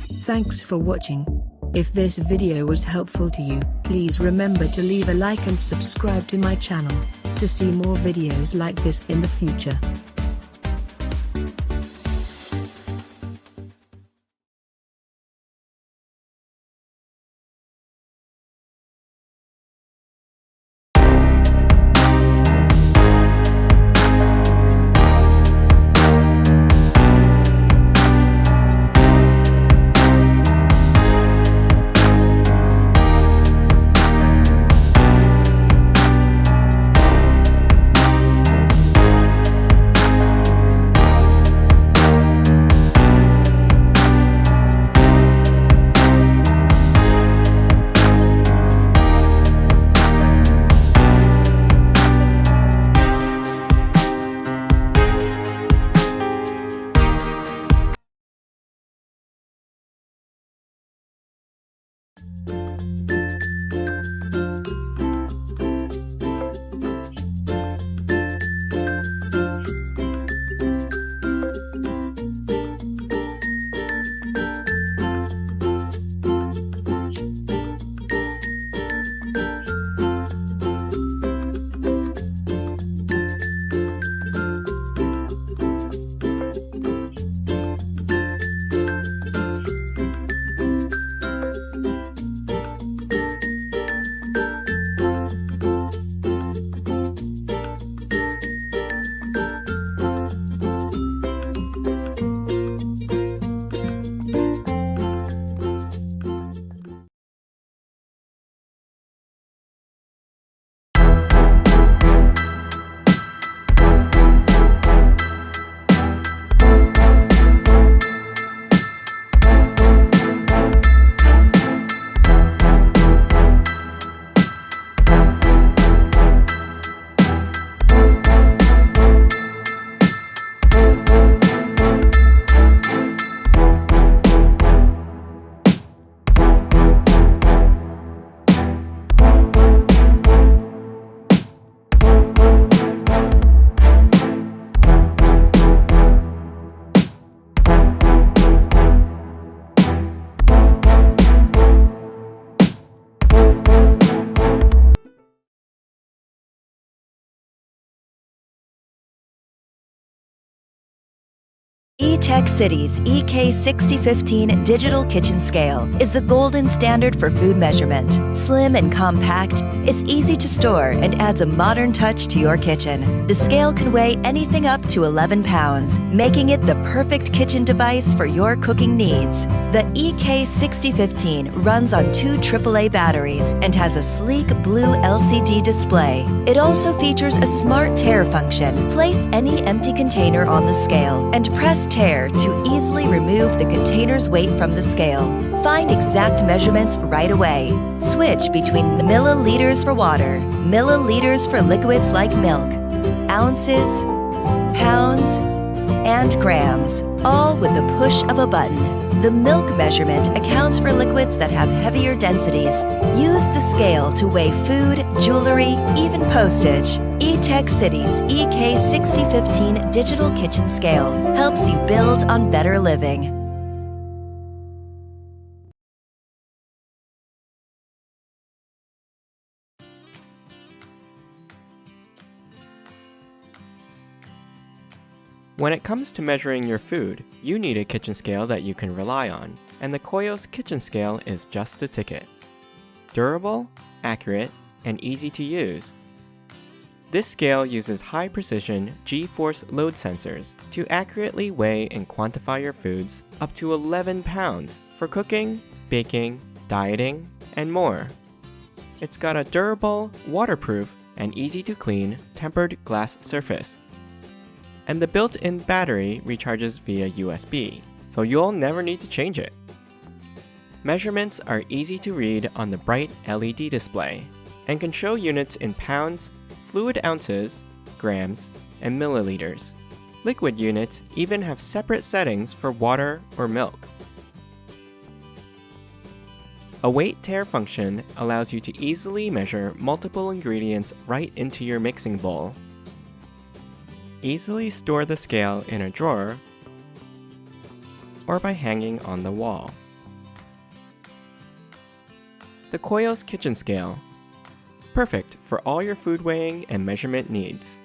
Thanks for watching. If this video was helpful to you, please remember to leave a like and subscribe to my channel to see more videos like this in the future. Etekcity's EK6015 digital kitchen scale is the golden standard for food measurement. Slim and compact, it's easy to store and adds a modern touch to your kitchen. The scale can weigh anything up to 11 pounds, making it the perfect kitchen device for your cooking needs. The EK6015 runs on 2 AAA batteries and has a sleek blue LCD display. It also features a smart tare function. Place any empty container on the scale and press tare to easily remove the container's weight from the scale. Find exact measurements right away. Switch between milliliters for water, milliliters for liquids like milk, ounces, pounds, and grams, all with the push of a button. The milk measurement accounts for liquids that have heavier densities. Use the scale to weigh food, jewelry, even postage. Etekcity's EK6015 digital kitchen scale helps you build on better living. When it comes to measuring your food, you need a kitchen scale that you can rely on, and the KOIOS kitchen scale is just the ticket. Durable, accurate, and easy to use. This scale uses high-precision G-force load sensors to accurately weigh and quantify your foods up to 11 pounds for cooking, baking, dieting, and more. It's got a durable, waterproof, and easy-to-clean tempered glass surface. And the built-in battery recharges via USB, so you'll never need to change it. Measurements are easy to read on the bright LED display and can show units in pounds, fluid ounces, grams, and milliliters. Liquid units even have separate settings for water or milk. A weight tare function allows you to easily measure multiple ingredients right into your mixing bowl. Easily store the scale in a drawer or by hanging on the wall. The KOIOS Kitchen Scale. Perfect for all your food weighing and measurement needs.